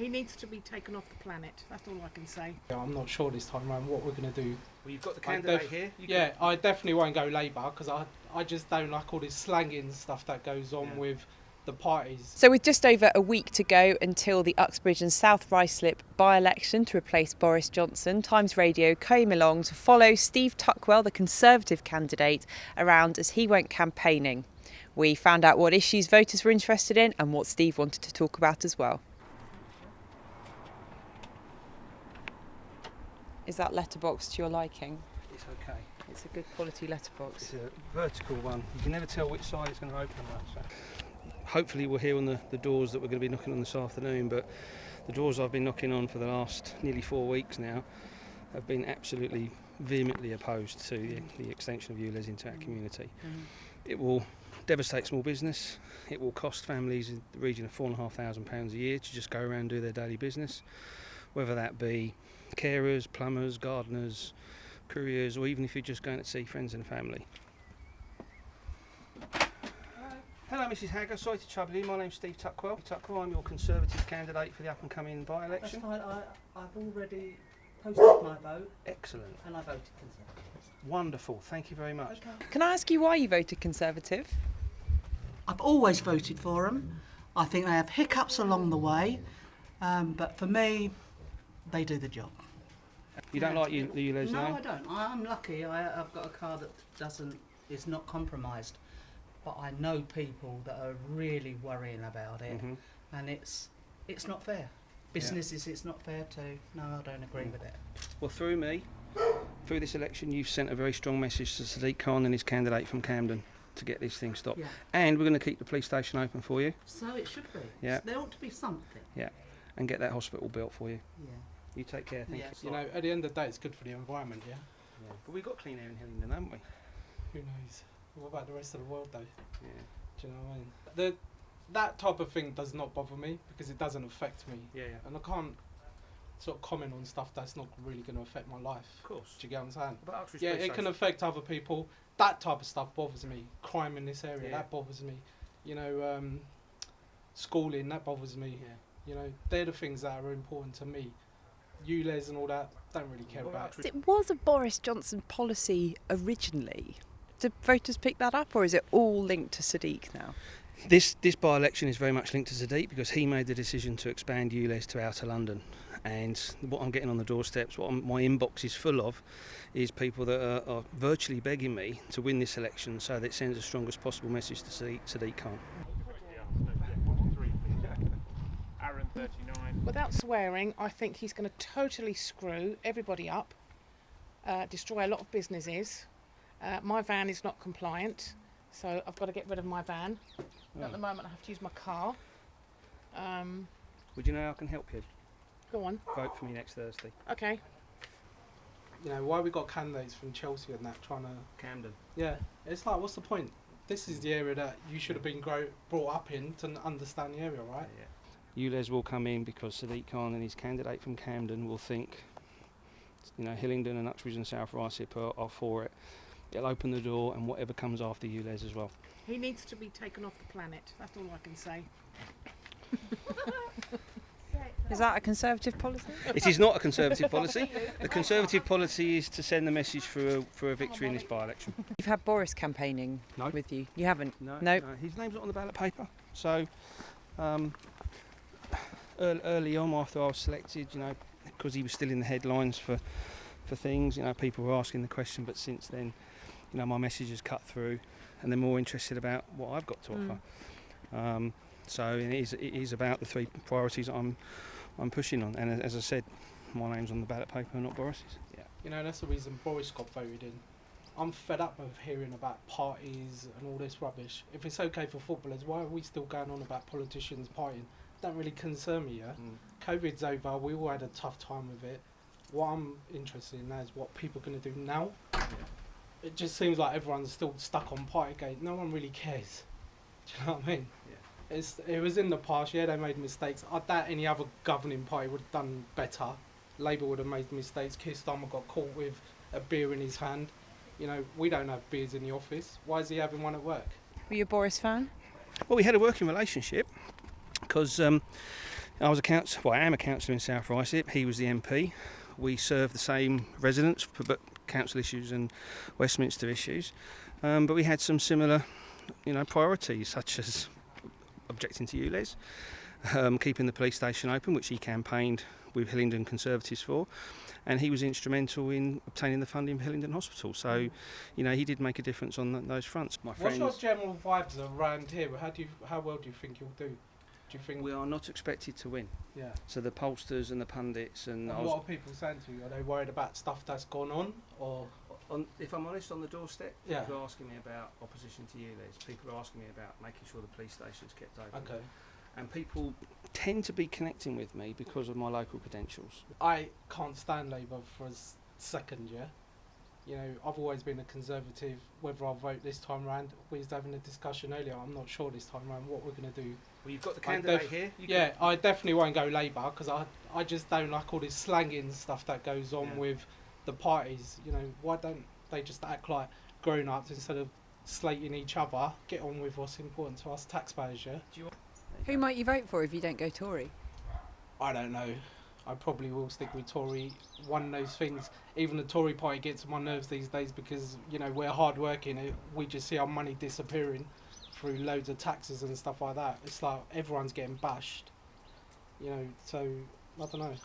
He needs to be taken off the planet. That's all I can say. I'm not sure this time around what we're going to do. Well, you've got the candidate here. I definitely won't go Labour because I just don't like all this slanging stuff that goes on with the parties. So with just over a week to go until the Uxbridge and South Ruislip by-election to replace Boris Johnson, Times Radio came along to follow Steve Tuckwell, the Conservative candidate, around as he went campaigning. We found out what issues voters were interested in and what Steve wanted to talk about as well. Is that letterbox to your liking? It's okay. It's a good quality letterbox. It's a vertical one. You can never tell which side it's going to open on. So. Hopefully we'll hear on the doors that we're going to be knocking on this afternoon, but the doors I've been knocking on for the last nearly 4 weeks now have been absolutely vehemently opposed to the extension of ULEZ into our community. It will devastate small business. It will cost families in the region of £4,500 a year to just go around and do their daily business, whether that be carers, plumbers, gardeners, couriers, or even if you're just going to see friends and family. Hello Mrs Hagger, sorry to trouble you, my name's Steve Tuckwell. I'm your Conservative candidate for the up and coming by-election. That's fine, I've already posted my vote. Excellent. And I voted Conservative. Wonderful, thank you very much. Okay. Can I ask you why you voted Conservative? I've always voted for them. I think they have hiccups along the way, but for me, they do the job. You don't like the ULEZ No, now? I don't. I'm lucky. I've got a car that is not compromised. But I know people that are really worrying about it, and it's not fair. Businesses, it's not fair too. No, I don't agree with it. Well, through me, through this election, you've sent a very strong message to Sadiq Khan and his candidate from Camden to get this thing stopped. Yeah. And we're going to keep the police station open for you. So it should be. Yeah. There ought to be something. Yeah. And get that hospital built for you. Yeah. You take care, thank you. You know, at the end of the day, it's good for the environment, yeah? But we've got clean air in Hillingdon, haven't we? Who knows? What about the rest of the world, though? Yeah. Do you know what I mean? That type of thing does not bother me because it doesn't affect me. Yeah. And I can't sort of comment on stuff that's not really going to affect my life. Of course. Do you get what I'm saying? But Uxbridge Yeah, Police it can Station. affect other people. That type of stuff bothers me. Crime in this area, Yeah. that bothers me. You know, schooling, that bothers me. Yeah. You know, they're the things that are important to me. ULEZ and all that, don't really care about. It was a Boris Johnson policy originally. Did voters pick that up, or is it all linked to Sadiq now? This by-election is very much linked to Sadiq because he made the decision to expand ULEZ to outer London. And what I'm getting on the doorsteps, my inbox is full of, is people that are virtually begging me to win this election so that it sends the strongest possible message to Sadiq Khan. Aaron 39. Without swearing, I think he's going to totally screw everybody up, destroy a lot of businesses. My van is not compliant, so I've got to get rid of my van. At the moment I have to use my car. Would you know how I can help you? Go on. Vote for me next Thursday. Okay. You know, why we got candidates from Chelsea and that trying to... Camden. Yeah, it's like, what's the point? This is the area that you should have been brought up in to understand the area, right? Yeah. ULEZ will come in because Sadiq Khan and his candidate from Camden will think, you know, Hillingdon and Uxbridge and South Ruislip are for it. It'll open the door and whatever comes after ULEZ as well. He needs to be taken off the planet. That's all I can say. Is that a Conservative policy? It is not a Conservative policy. The Conservative policy is to send the message for a victory in this by-election. You've had Boris campaigning with you. You haven't? No. His name's not on the ballot paper. So early on, after I was selected, you know, because he was still in the headlines for things, you know, people were asking the question. But since then, you know, my message has cut through, and they're more interested about what I've got to offer. So it is about the three priorities I'm pushing on. And as I said, my name's on the ballot paper, not Boris's. Yeah. You know, that's the reason Boris got voted in. I'm fed up of hearing about parties and all this rubbish. If it's okay for footballers, why are we still going on about politicians partying? Don't really concern me, yeah? COVID's over, we all had a tough time with it. What I'm interested in now is what people are going to do now. Yeah. It just seems like everyone's still stuck on Partygate. No one really cares. Do you know what I mean? Yeah. It was in the past, yeah, they made mistakes. I doubt any other governing party would have done better. Labour would have made mistakes. Keir Starmer got caught with a beer in his hand. You know, we don't have beers in the office. Why is he having one at work? Were you a Boris fan? Well, we had a working relationship because I was a council. Well, I am a councillor in South Ruislip. He was the MP. We serve the same residents, but council issues and Westminster issues. But we had some similar, priorities, such as objecting to ULEZ, keeping the police station open, which he campaigned with Hillingdon Conservatives for, and he was instrumental in obtaining the funding for Hillingdon Hospital. So, he did make a difference on those fronts. My What's your general vibes around here? How well do you think you'll do? Do you think we are not expected to win? Yeah. So the pollsters and the pundits and what are people saying to you? Are they worried about stuff that's gone on, or? If I'm honest, on the doorstep, Yeah. people are asking me about opposition to ULEZ. People are asking me about making sure the police station's kept open. Okay. And people tend to be connecting with me because of my local credentials. I can't stand Labour for a second, yeah? I've always been a Conservative. Whether I'll vote this time round, we was having a discussion earlier. I'm not sure this time round what we're going to do. Well, you've got the candidate here. I definitely won't go Labour because I just don't like all this slanging stuff that goes on with the parties. Why don't they just act like grown-ups instead of slating each other? Get on with what's important to us taxpayers, yeah? Who might you vote for if you don't go Tory? I don't know. I probably will stick with Tory. One of those things, even the Tory party gets on my nerves these days because, we're hard working. We just see our money disappearing through loads of taxes and stuff like that. It's like everyone's getting bashed. So, I don't know.